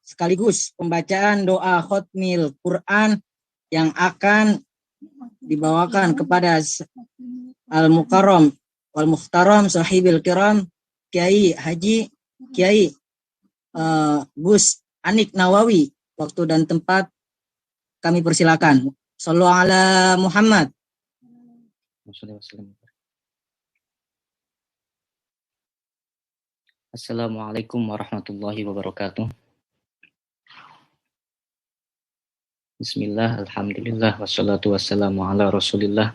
sekaligus pembacaan doa khotmil Quran yang akan dibawakan kepada Al-Mukarram wal Muhtaram Sahibil Kiram Kiai Haji Kiai Gus Anik Nawawi. Waktu dan tempat kami persilakan. Shallu ala Muhammad. Assalamualaikum warahmatullahi wabarakatuh. Bismillah, alhamdulillah, wassalatu wassalamu ala rasulillah.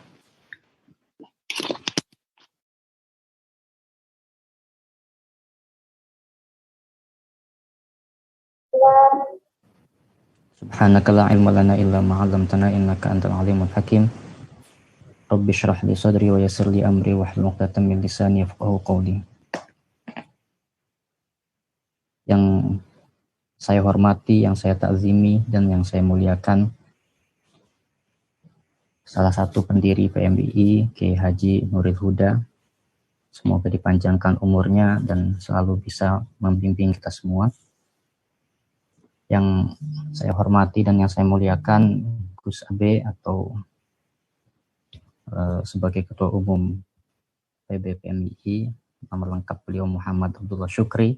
Subhanaka la ilma lana illa ma 'allamtana innaka antal alimul hakim. Rabbi shrah li sadri wa yassir li amri wahlul 'uqdatam min lisani yafqahu qawli. Yang saya hormati, yang saya takzimi, dan yang saya muliakan, salah satu pendiri PMII, Kiai Haji Nuril Huda. Semoga dipanjangkan umurnya dan selalu bisa membimbing kita semua. Yang saya hormati dan yang saya muliakan, Gus Abe atau sebagai Ketua Umum PB PMII, nama lengkap beliau Muhammad Abdullah Syukri.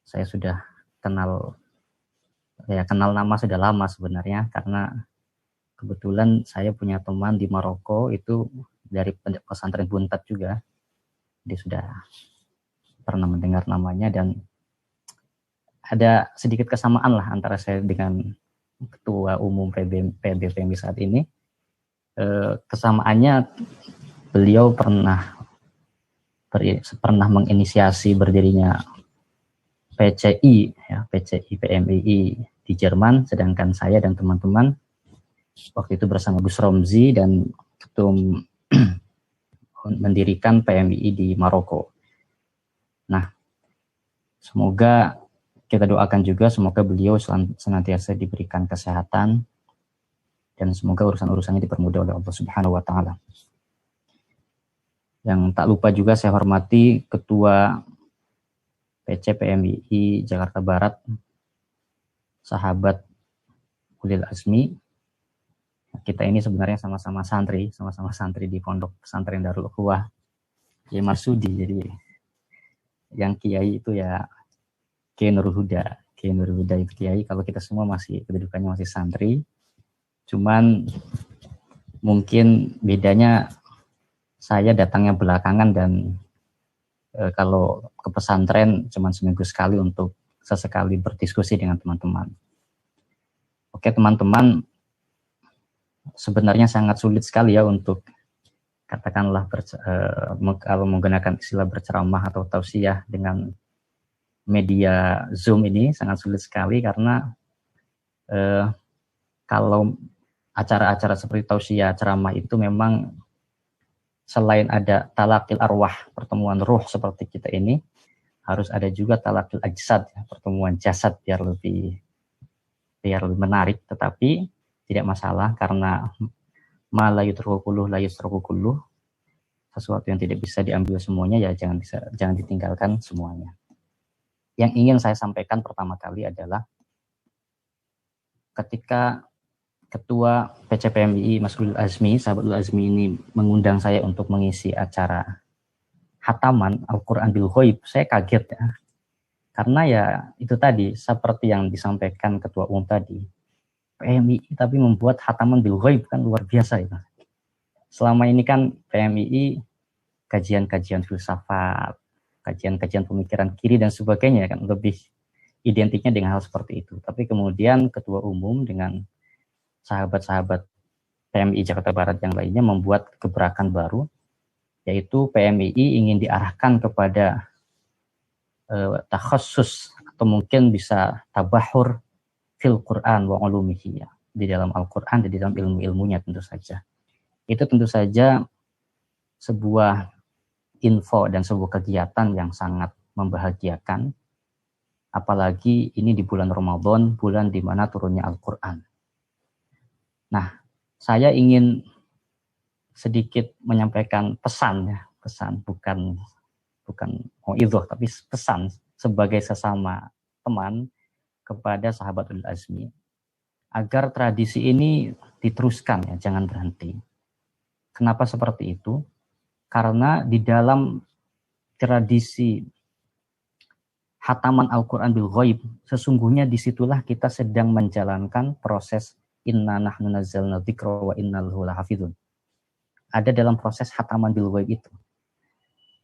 Saya sudah kenal nama sudah lama sebenarnya, karena kebetulan saya punya teman di Maroko itu dari pesantren Buntat juga. Dia sudah pernah mendengar namanya dan ada sedikit kesamaan lah antara saya dengan Ketua Umum PBPMI saat ini. Kesamaannya beliau pernah menginisiasi berdirinya PCI PMII di Jerman, sedangkan saya dan teman-teman waktu itu bersama Gus Romzi dan ketum mendirikan PMII di Maroko. Nah, semoga kita doakan juga semoga beliau senantiasa diberikan kesehatan dan semoga urusan-urusannya dipermudah oleh Allah Subhanahu wa taala. Yang tak lupa juga saya hormati Ketua PC PMII Jakarta Barat, sahabat Ulil Azmi. Kita ini sebenarnya sama-sama santri di Pondok Pesantren Darul Ukhuwah Kiai Marsudi. Jadi yang kiai itu ya Kiai Nurul Huda itu kiai. Kalau kita semua masih kedudukannya masih santri. Cuman mungkin bedanya saya datangnya belakangan dan kalau ke pesantren cuma seminggu sekali untuk sesekali berdiskusi dengan teman-teman. Oke teman-teman, sebenarnya sangat sulit sekali ya untuk katakanlah kalau menggunakan istilah berceramah atau tausiah dengan media Zoom ini sangat sulit sekali karena kalau acara-acara seperti tausiah ceramah itu memang selain ada talaqil arwah, pertemuan ruh seperti kita ini, harus ada juga talaqil ajsad, pertemuan jasad biar lebih menarik. Tetapi tidak masalah karena ma la yutraku kulluh la yusraku kulluh, sesuatu yang tidak bisa diambil semuanya ya jangan ditinggalkan semuanya. Yang ingin saya sampaikan pertama kali adalah ketika Ketua PCPMII Mas Ulil Azmi, sahabat Ulil Azmi ini mengundang saya untuk mengisi acara hataman Al-Quran bil Ghaib, saya kaget ya. Karena ya itu tadi, seperti yang disampaikan Ketua Umum tadi, PMII tapi membuat hataman bil Ghaib kan luar biasa itu. Selama ini kan PMII kajian-kajian filsafat, kajian-kajian pemikiran kiri dan sebagainya kan lebih identiknya dengan hal seperti itu. Tapi kemudian Ketua Umum dengan sahabat-sahabat PMII Jakarta Barat yang lainnya membuat gebrakan baru, yaitu PMII ingin diarahkan kepada takhassus atau mungkin bisa tabahur fil Quran wa ulumihi, ya, di dalam Al-Quran dan di dalam ilmu-ilmunya tentu saja. Itu tentu saja sebuah info dan sebuah kegiatan yang sangat membahagiakan, apalagi ini di bulan Ramadan, bulan di mana turunnya Al-Quran. Nah, saya ingin sedikit menyampaikan pesan bukan mauidhah tapi pesan sebagai sesama teman kepada sahabat ulul azmi agar tradisi ini diteruskan ya, jangan berhenti. Kenapa seperti itu? Karena di dalam tradisi hataman Al-Quran bil ghaib, sesungguhnya disitulah kita sedang menjalankan proses inna nahnu nazzalna dzikra wa inna lahu lahafizun. Ada dalam proses hataman bil ghaib itu.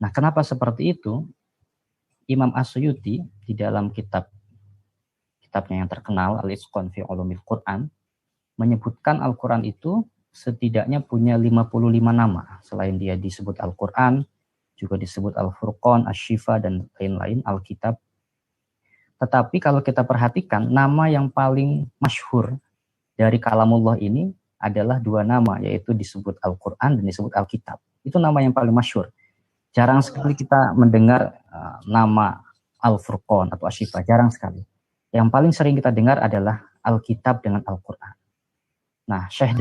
Nah, kenapa seperti itu? Imam As-Suyuti di dalam kitabnya yang terkenal Al-Itqan fi Ulumil Quran menyebutkan Al-Quran itu setidaknya punya 55 nama. Selain dia disebut Al-Quran, juga disebut Al-Furqan, Asy-Syifa, dan lain-lain, Al-Kitab. Tetapi kalau kita perhatikan, nama yang paling masyhur dari kalamullah ini adalah dua nama, yaitu disebut Al-Quran dan disebut Al-Kitab. Itu nama yang paling masyhur. Jarang sekali kita mendengar nama Al-Furqan atau Asy-Syifa, jarang sekali. Yang paling sering kita dengar adalah Al-Kitab dengan Al-Quran. Nah, Syekh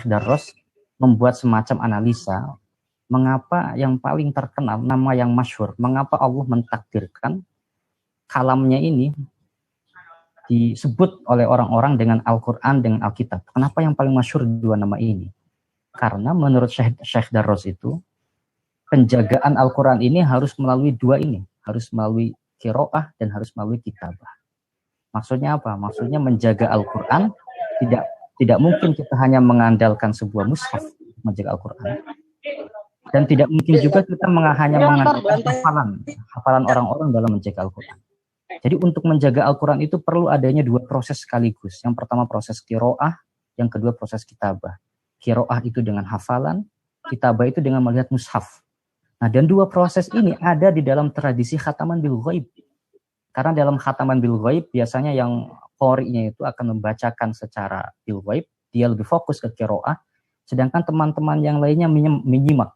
Darros membuat semacam analisa mengapa yang paling terkenal, nama yang masyhur, mengapa Allah mentakdirkan kalamnya ini disebut oleh orang-orang dengan Al-Quran dengan Alkitab. Kenapa yang paling masyhur dua nama ini? Karena menurut Syekh Darros itu, penjagaan Al-Quran ini harus melalui dua ini. Harus melalui qiraah dan harus melalui kitabah. Maksudnya apa? Maksudnya menjaga Al-Quran, tidak mungkin kita hanya mengandalkan sebuah mushaf menjaga Al-Quran. Dan tidak mungkin juga kita hanya mengandalkan hafalan orang-orang dalam menjaga Al-Quran. Jadi untuk menjaga Al-Quran itu perlu adanya dua proses sekaligus. Yang pertama proses qiraah, yang kedua proses kitabah. Qiraah itu dengan hafalan, kitabah itu dengan melihat mushaf. Nah, dan dua proses ini ada di dalam tradisi khataman bil ghaib. Karena dalam khataman bil ghaib biasanya yang qori'nya itu akan membacakan secara bil ghaib, dia lebih fokus ke qiraah, sedangkan teman-teman yang lainnya menyimak.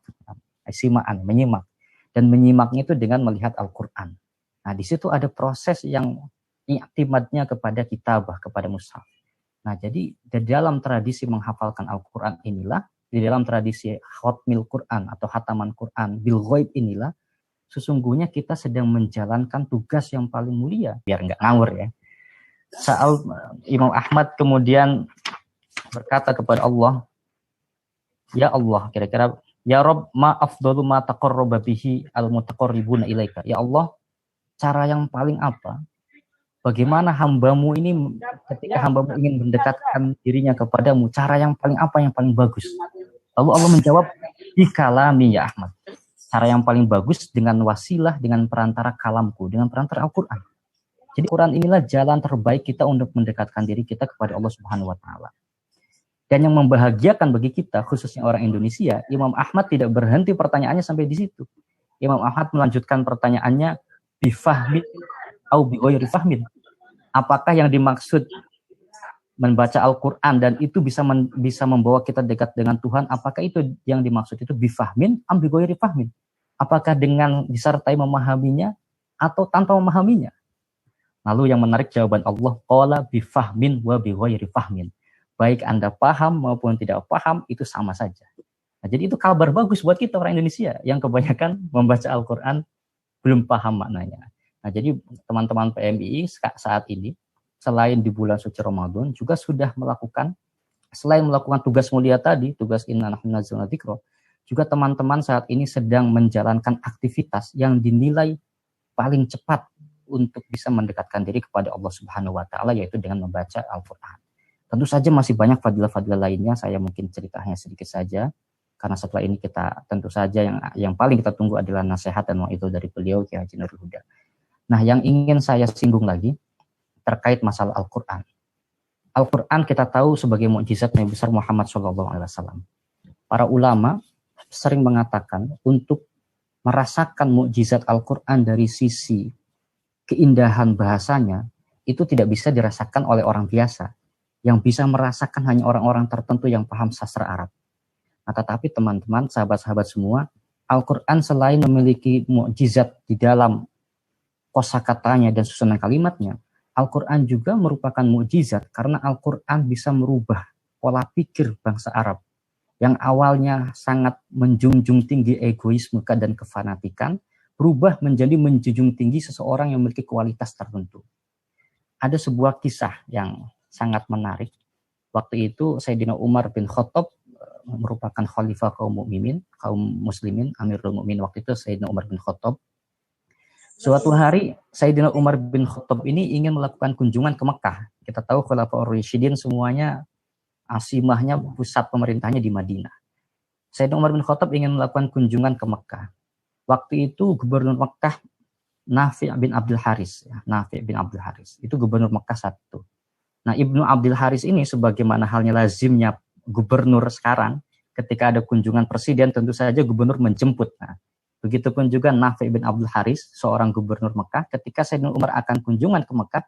Dan menyimaknya itu dengan melihat Al-Quran. Nah, di situ ada proses yang i'timadnya kepada kitabah, kepada mushaf. Nah, jadi di dalam tradisi menghafalkan Al-Quran inilah, di dalam tradisi khatmil Quran atau hataman Quran bil ghaib inilah, sesungguhnya kita sedang menjalankan tugas yang paling mulia. Biar nggak ngawur ya. Saat Imam Ahmad kemudian berkata kepada Allah, ya Allah, kira-kira, ya Rabb, ma afdalu ma taqarraba bihi al-mutaqarribuna ilaika. Ya Allah, cara yang paling apa? Bagaimana hambamu ini ketika hambamu ingin mendekatkan dirinya kepadamu, cara yang paling apa yang paling bagus? Lalu Allah menjawab, bikalami ya Ahmad. Cara yang paling bagus dengan wasilah, dengan perantara kalamku, dengan perantara Al-Quran. Jadi Quran inilah jalan terbaik kita untuk mendekatkan diri kita kepada Allah Subhanahu wa Ta'ala. Dan yang membahagiakan bagi kita, khususnya orang Indonesia, Imam Ahmad tidak berhenti pertanyaannya sampai di situ. Imam Ahmad melanjutkan pertanyaannya, bifahmin atau bi'oyri fahmin. Apakah yang dimaksud membaca Al-Quran dan itu bisa membawa kita dekat dengan Tuhan? Apakah itu yang dimaksud itu bifahmin am bi'oyri fahmin? Apakah dengan disertai memahaminya atau tanpa memahaminya? Lalu yang menarik jawaban Allah, qala bifahmin wa bi'oyri fahmin. Baik Anda paham maupun tidak paham, itu sama saja. Nah, jadi itu kabar bagus buat kita orang Indonesia yang kebanyakan membaca Al-Quran belum paham maknanya. Nah, jadi teman-teman PMII saat ini, selain di bulan suci Ramadan, juga sudah melakukan, selain melakukan tugas mulia tadi, tugas inna nahnu nazzalna dzikra, juga teman-teman saat ini sedang menjalankan aktivitas yang dinilai paling cepat untuk bisa mendekatkan diri kepada Allah Subhanahu wa Ta'ala, yaitu dengan membaca Al-Quran. Tentu saja masih banyak fadilah-fadilah lainnya, saya mungkin ceritanya sedikit saja, karena setelah ini kita tentu saja yang paling kita tunggu adalah nasihat dan itu dari beliau Kiai Haji Nurul Huda. Nah, yang ingin saya singgung lagi terkait masalah Al-Quran. Al-Quran kita tahu sebagai mukjizat Nabi besar Muhammad SAW. Para ulama sering mengatakan untuk merasakan mukjizat Al-Quran dari sisi keindahan bahasanya, itu tidak bisa dirasakan oleh orang biasa. Yang bisa merasakan hanya orang-orang tertentu yang paham sastra Arab. Nah, tetapi teman-teman, sahabat-sahabat semua, Al-Quran selain memiliki mukjizat di dalam kosakatanya dan susunan kalimatnya, Al-Quran juga merupakan mukjizat karena Al-Quran bisa merubah pola pikir bangsa Arab yang awalnya sangat menjunjung tinggi egoisme dan kefanatikan, berubah menjadi menjunjung tinggi seseorang yang memiliki kualitas tertentu. ada sebuah kisah yang sangat menarik. Waktu itu Sayyidina Umar bin Khattab merupakan khalifah kaum mukminin, kaum muslimin, Amirul Mukminin waktu itu Sayyidina Umar bin Khattab. Suatu hari Sayyidina Umar bin Khattab ini ingin melakukan kunjungan ke Mekah. Kita tahu Khulafaur Rasyidin semuanya asimahnya, pusat pemerintahnya di Madinah. Sayyidina Umar bin Khattab ingin melakukan kunjungan ke Mekah. Waktu itu gubernur Mekah Nafi' bin Abdul Haris, ya, Nafi' bin Abdul Haris. Itu gubernur Mekah saat itu. Nah, Ibnu Abdul Haris ini sebagaimana halnya lazimnya gubernur sekarang, ketika ada kunjungan presiden tentu saja gubernur menjemput. Nah, begitupun juga Nafi' bin Abdul Haris, seorang gubernur Mekah, ketika Sayyidina Umar akan kunjungan ke Mekah,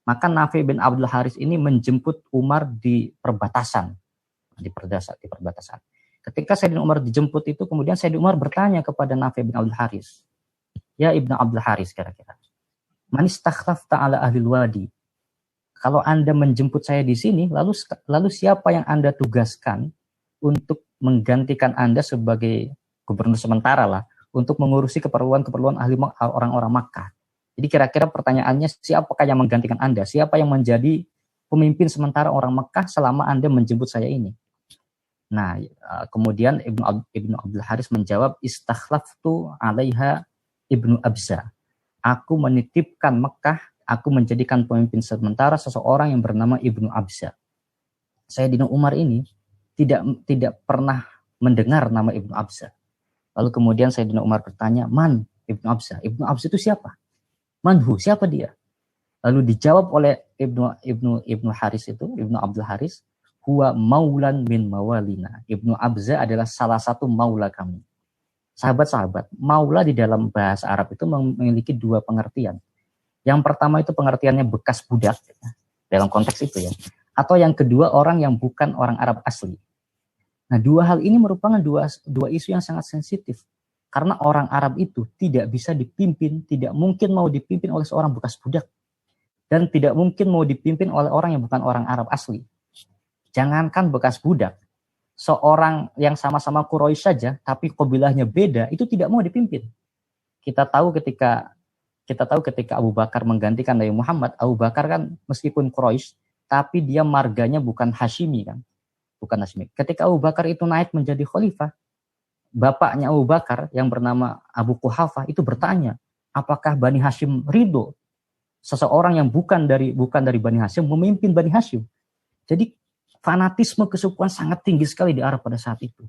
maka Nafi' bin Abdul Haris ini menjemput Umar di perbatasan. Di perbatasan. Ketika Sayyidina Umar dijemput itu, kemudian Sayyidina Umar bertanya kepada Nafi' bin Abdul Haris, "Ya Ibnu Abdul Haris, kira-kira, man istakhlafta ala ahlil wadi?" Kalau Anda menjemput saya di sini, lalu siapa yang Anda tugaskan untuk menggantikan Anda sebagai gubernur sementara lah, untuk mengurusi keperluan-keperluan ahli orang-orang Makkah. Jadi kira-kira pertanyaannya, siapakah yang menggantikan Anda? Siapa yang menjadi pemimpin sementara orang Makkah selama Anda menjemput saya ini? Nah, kemudian Ibnu Abdul Haris menjawab, istakhlaftu alaiha Ibnu Abza. Aku menitipkan Mekah, aku menjadikan pemimpin sementara seseorang yang bernama Ibnu Abza. Sayyidina Umar ini tidak pernah mendengar nama Ibnu Abza. Lalu kemudian Sayyidina Umar bertanya, "Man Ibnu Abza? Ibnu Abza itu siapa? Manhu, siapa dia?" Lalu dijawab oleh Ibnu Haris itu, Ibnu Abdul Haris, "Huwa maulan min mawalina." Ibnu Abza adalah salah satu maula kami. Sahabat-sahabat, maula di dalam bahasa Arab itu memiliki dua pengertian. Yang pertama itu pengertiannya bekas budak, dalam konteks itu ya. Atau yang kedua, orang yang bukan orang Arab asli. Nah, dua hal ini merupakan dua isu yang sangat sensitif. Karena orang Arab itu tidak bisa dipimpin, tidak mungkin mau dipimpin oleh seorang bekas budak. Dan tidak mungkin mau dipimpin oleh orang yang bukan orang Arab asli. Jangankan bekas budak, seorang yang sama-sama Quraisy saja, tapi kabilahnya beda, itu tidak mau dipimpin. Kita tahu ketika Abu Bakar menggantikan Nabi Muhammad, Abu Bakar kan meskipun Quraisy, tapi dia marganya bukan Hashimi kan, bukan Hashimi. Ketika Abu Bakar itu naik menjadi khalifah, bapaknya Abu Bakar yang bernama Abu Quhafah itu bertanya, apakah Bani Hashim ridho seseorang yang bukan dari Bani Hashim memimpin Bani Hashim? Jadi fanatisme kesukuan sangat tinggi sekali di Arab pada saat itu.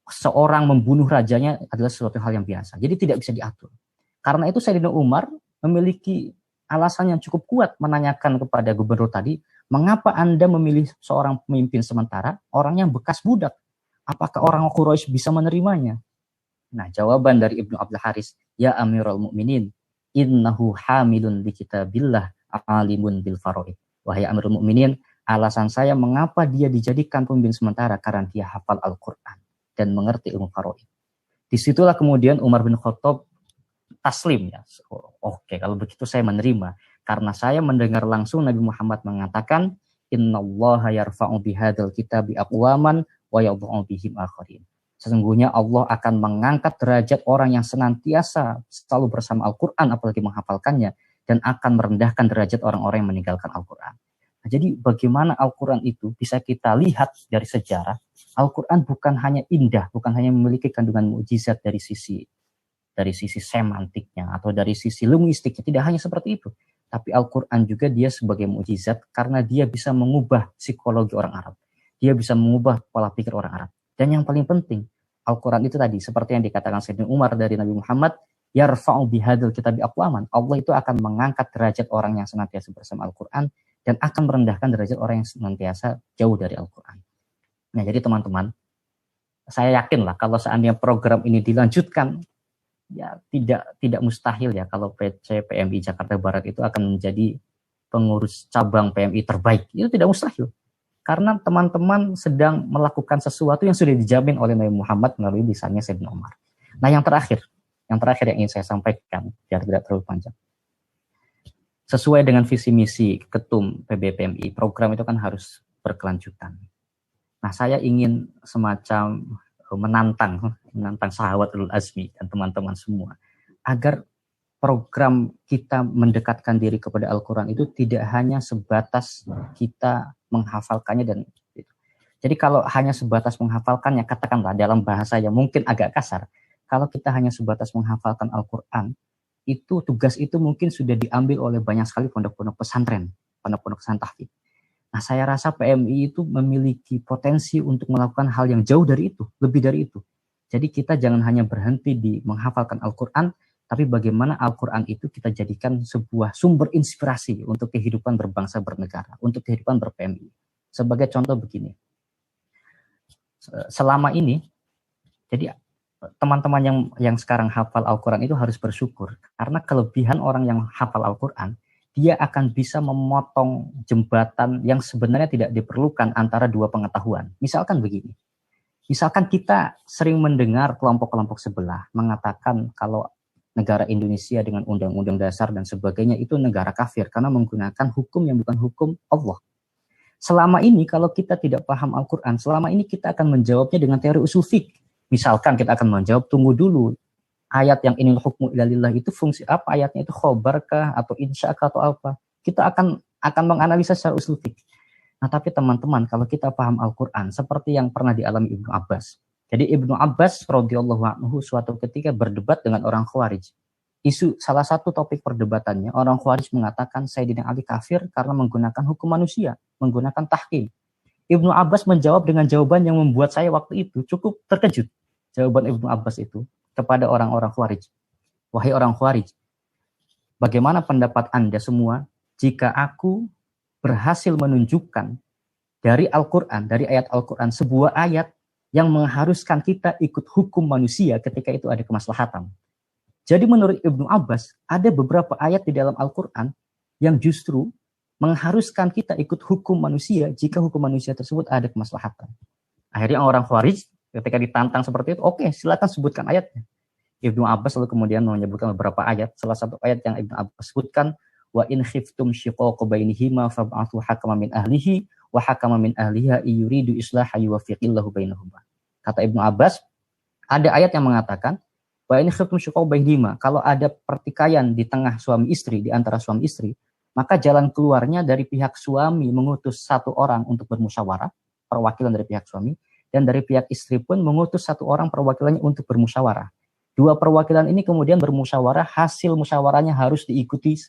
Seorang membunuh rajanya adalah sesuatu hal yang biasa. Jadi tidak bisa diatur. Karena itu Sayyidina Umar memiliki alasan yang cukup kuat menanyakan kepada gubernur tadi, mengapa Anda memilih seorang pemimpin sementara, orang yang bekas budak? Apakah orang Quraisy bisa menerimanya? Nah, jawaban dari Ibnu Abdul Haris, ya Amirul Mukminin, innahu hamilun bi kitabillah alimun bil faraid. Wahai Amirul Mukminin, alasan saya mengapa dia dijadikan pemimpin sementara karena dia hafal Al-Quran dan mengerti ilmu faraid. Disitulah kemudian Umar bin Khattab taslim ya. Oke, kalau begitu saya menerima karena saya mendengar langsung Nabi Muhammad mengatakan innallaha yarfa'u bihadzal kitabi aqwaman wa yadh'u bihim akharin. Sesungguhnya Allah akan mengangkat derajat orang yang senantiasa selalu bersama Al-Quran apalagi menghafalkannya dan akan merendahkan derajat orang-orang yang meninggalkan Al-Quran. Nah, jadi bagaimana Al-Quran itu bisa kita lihat dari sejarah. Al-Quran bukan hanya indah, bukan hanya memiliki kandungan mukjizat dari sisi semantiknya atau dari sisi linguistiknya, tidak hanya seperti itu. Tapi Al-Quran juga dia sebagai mukjizat karena dia bisa mengubah psikologi orang Arab. Dia bisa mengubah pola pikir orang Arab. Dan yang paling penting, Al-Quran itu tadi, seperti yang dikatakan Sayyidina Umar dari Nabi Muhammad, yarfa'u bihadzal kitabi aqwaman. Allah itu akan mengangkat derajat orang yang senantiasa bersama Al-Quran dan akan merendahkan derajat orang yang senantiasa jauh dari Al-Quran. Nah, jadi teman-teman, saya yakin lah kalau seandainya program ini dilanjutkan, ya tidak mustahil ya kalau PC PMI Jakarta Barat itu akan menjadi pengurus cabang PMI terbaik. Itu tidak mustahil. Karena teman-teman sedang melakukan sesuatu yang sudah dijamin oleh Nabi Muhammad melalui lisannya Sayyidina Umar. Nah, yang terakhir yang ingin saya sampaikan, biar tidak terlalu panjang. Sesuai dengan visi misi Ketum PBPMI, program itu kan harus berkelanjutan. Nah, saya ingin semacam menantang sahabat Ulul Azmi dan teman-teman semua agar program kita mendekatkan diri kepada Al-Quran itu tidak hanya sebatas kita menghafalkannya dan itu. Jadi kalau hanya sebatas menghafalkannya, katakanlah dalam bahasa yang mungkin agak kasar, kalau kita hanya sebatas menghafalkan Al-Quran, itu tugas itu mungkin sudah diambil oleh banyak sekali pondok-pondok pesantren, pondok-pondok pesantren tahfiz. Nah, saya rasa PMI itu memiliki potensi untuk melakukan hal yang jauh dari itu, lebih dari itu. Jadi kita jangan hanya berhenti di menghafalkan Al-Quran, tapi bagaimana Al-Quran itu kita jadikan sebuah sumber inspirasi untuk kehidupan berbangsa bernegara, untuk kehidupan ber-PMI. Sebagai contoh begini, selama ini, jadi teman-teman yang sekarang hafal Al-Quran itu harus bersyukur, karena kelebihan orang yang hafal Al-Quran, dia akan bisa memotong jembatan yang sebenarnya tidak diperlukan antara dua pengetahuan. Misalkan begini, misalkan kita sering mendengar kelompok-kelompok sebelah mengatakan kalau negara Indonesia dengan undang-undang dasar dan sebagainya itu negara kafir karena menggunakan hukum yang bukan hukum Allah. Selama ini kalau kita tidak paham Al-Quran, selama ini kita akan menjawabnya dengan teori usul fiqh. Misalkan kita akan menjawab, tunggu dulu, ayat yang inil hukmu ilalillah itu fungsi apa? Ayatnya itu khobarkah atau insya'kah atau apa? Kita akan menganalisa secara usul fiqh. Nah, tapi teman-teman, kalau kita paham Al-Quran seperti yang pernah dialami Ibnu Abbas. Jadi Ibnu Abbas radhiyallahu anhu suatu ketika berdebat dengan orang Khawarij. Salah satu topik perdebatannya, orang Khawarij mengatakan Sayyidina Ali kafir karena menggunakan hukum manusia, menggunakan tahkim. Ibnu Abbas menjawab dengan jawaban yang membuat saya waktu itu cukup terkejut. Jawaban Ibnu Abbas itu kepada orang-orang Khawarij. Wahai orang Khawarij, bagaimana pendapat Anda semua jika aku berhasil menunjukkan dari Al-Quran, dari ayat Al-Quran, sebuah ayat yang mengharuskan kita ikut hukum manusia ketika itu ada kemaslahatan. Jadi menurut Ibnu Abbas, ada beberapa ayat di dalam Al-Quran yang justru mengharuskan kita ikut hukum manusia jika hukum manusia tersebut ada kemaslahatan. Akhirnya orang Khawarij ketika ditantang seperti itu, oke, silakan sebutkan ayatnya. Ibnu Abbas lalu kemudian menyebutkan beberapa ayat. Salah satu ayat yang Ibnu Abbas sebutkan, wa in khiftum shiqaqa bainihima fab'athu hakaman min ahlihi wa hakaman min ahliha yuridu islaha yuwaffiqillahu bainahuma. Kata Ibnu Abbas, ada ayat yang mengatakan wa in khiftum shiqaqa bainihima, kalau ada pertikaian di tengah suami istri, di antara suami istri, maka jalan keluarnya dari pihak suami mengutus satu orang untuk bermusyawarah, perwakilan dari pihak suami, dan dari pihak istri pun mengutus satu orang perwakilannya untuk bermusyawarah. Dua perwakilan ini kemudian bermusyawarah, hasil musyawarahnya harus diikuti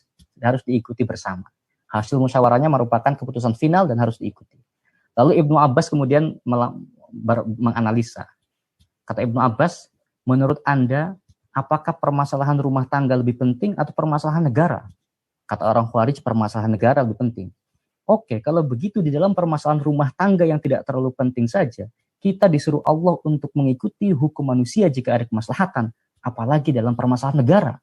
bersama. Hasil musyawarahnya merupakan keputusan final dan harus diikuti. Lalu Ibnu Abbas kemudian menganalisa. Kata Ibnu Abbas, menurut Anda, apakah permasalahan rumah tangga lebih penting atau permasalahan negara? Kata orang Khawarij, permasalahan negara lebih penting. Oke, kalau begitu di dalam permasalahan rumah tangga yang tidak terlalu penting saja, kita disuruh Allah untuk mengikuti hukum manusia jika ada kemaslahatan, apalagi dalam permasalahan negara.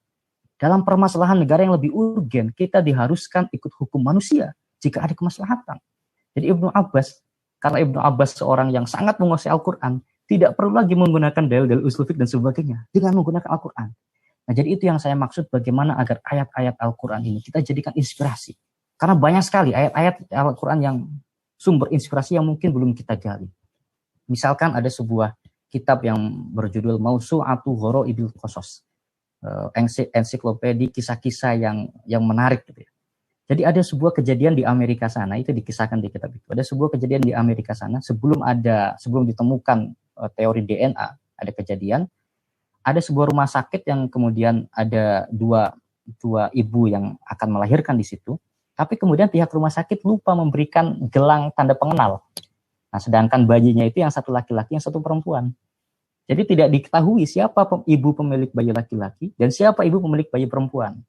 Dalam permasalahan negara yang lebih urgen, kita diharuskan ikut hukum manusia jika ada kemaslahatan. Jadi Ibnu Abbas, karena Ibnu Abbas seorang yang sangat menguasai Al-Quran, tidak perlu lagi menggunakan dalil-dalil usul fiqh dan sebagainya dengan menggunakan Al-Quran. Nah, jadi itu yang saya maksud, bagaimana agar ayat-ayat Al-Quran ini kita jadikan inspirasi. Karena banyak sekali ayat-ayat Al-Quran yang sumber inspirasi yang mungkin belum kita gali. Misalkan ada sebuah kitab yang berjudul Mausu'atu Ghoraibil Qasas, ensiklopedia kisah-kisah yang menarik gitu ya. Jadi ada sebuah kejadian di Amerika sana, itu dikisahkan di kitab itu. Ada sebuah kejadian di Amerika sana sebelum ditemukan teori DNA, ada kejadian, ada sebuah rumah sakit yang kemudian ada dua ibu yang akan melahirkan di situ, tapi kemudian pihak rumah sakit lupa memberikan gelang tanda pengenal. Nah, sedangkan bayinya itu yang satu laki-laki, yang satu perempuan. Jadi tidak diketahui siapa ibu pemilik bayi laki-laki dan siapa ibu pemilik bayi perempuan.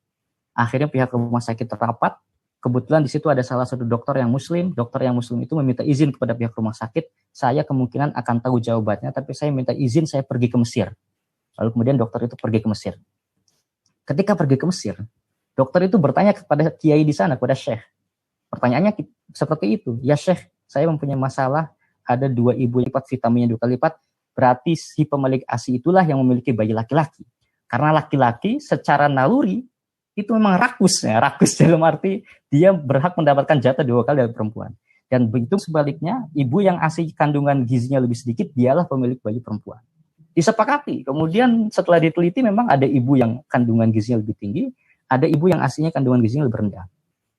Akhirnya pihak rumah sakit rapat. Kebetulan di situ ada salah satu dokter yang muslim. Dokter yang muslim itu meminta izin kepada pihak rumah sakit. Saya kemungkinan akan tahu jawabannya, tapi saya minta izin saya pergi ke Mesir. Lalu kemudian dokter itu pergi ke Mesir. Ketika pergi ke Mesir, dokter itu bertanya kepada kiai di sana, kepada syekh. Pertanyaannya seperti itu. Ya syekh, saya mempunyai masalah, ada dua ibu lipat, vitaminnya 2 kali lipat, berarti si pemilik ASI itulah yang memiliki bayi laki-laki. Karena laki-laki secara naluri itu memang rakus dalam arti dia berhak mendapatkan jatah 2 kali dari perempuan. Dan begitu sebaliknya, ibu yang ASI kandungan gizinya lebih sedikit, dialah pemilik bayi perempuan. disepakati. Kemudian setelah diteliti memang ada ibu yang kandungan gizinya lebih tinggi, ada ibu yang aslinya kandungan gizinya lebih rendah.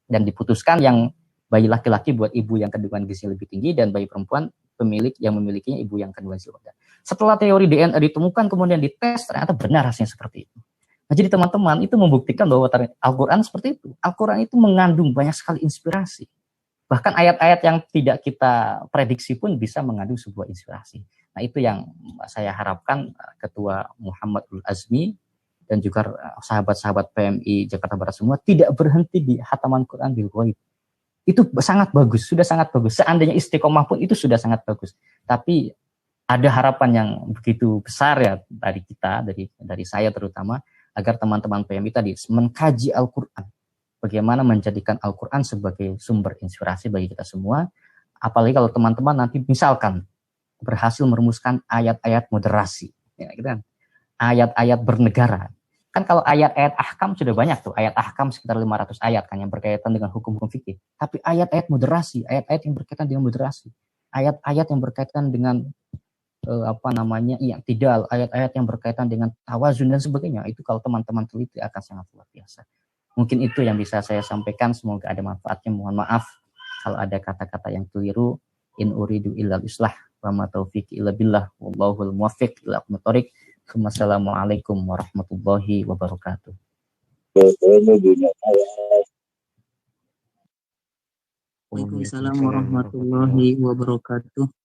Dan diputuskan yang bayi laki-laki buat ibu yang kandungan gizinya lebih tinggi, dan bayi perempuan pemilik yang memilikinya ibu yang kandungan gizinya rendah. Setelah teori DNA ditemukan, kemudian dites, ternyata benar hasilnya seperti itu. Nah, jadi teman-teman, itu membuktikan bahwa Al-Quran seperti itu. Al-Quran itu mengandung banyak sekali inspirasi. Bahkan ayat-ayat yang tidak kita prediksi pun bisa mengandung sebuah inspirasi. Nah, itu yang saya harapkan Ketua Muhammadul Azmi dan juga sahabat-sahabat PMI Jakarta Barat semua tidak berhenti di hataman Quran bil ghaib. Itu sangat bagus, sudah sangat bagus. Seandainya istiqomah pun itu sudah sangat bagus. Tapi ada harapan yang begitu besar ya dari kita, dari saya terutama, agar teman-teman PMI tadi mengkaji Al-Quran. Bagaimana menjadikan Al-Quran sebagai sumber inspirasi bagi kita semua. Apalagi kalau teman-teman nanti misalkan berhasil merumuskan ayat-ayat moderasi. Ya, gitu kan? Ayat-ayat bernegara. Kan kalau ayat-ayat ahkam sudah banyak tuh. Ayat ahkam sekitar 500 ayat kan yang berkaitan dengan hukum-hukum fikih. Tapi ayat-ayat moderasi, ayat-ayat yang berkaitan dengan moderasi. Ayat-ayat yang berkaitan dengan i'tidal, ayat-ayat yang berkaitan dengan tawazun dan sebagainya. Itu kalau teman-teman teliti akan sangat luar biasa. Mungkin itu yang bisa saya sampaikan, semoga ada manfaatnya. Mohon maaf kalau ada kata-kata yang keliru. In uridu illal islah wa ma taufiqi illa billah wallahul muwaffiq ila aqwamit thoriq. Wassalamualaikum warahmatullahi wabarakatuh. Waalaikumsalam warahmatullahi wabarakatuh.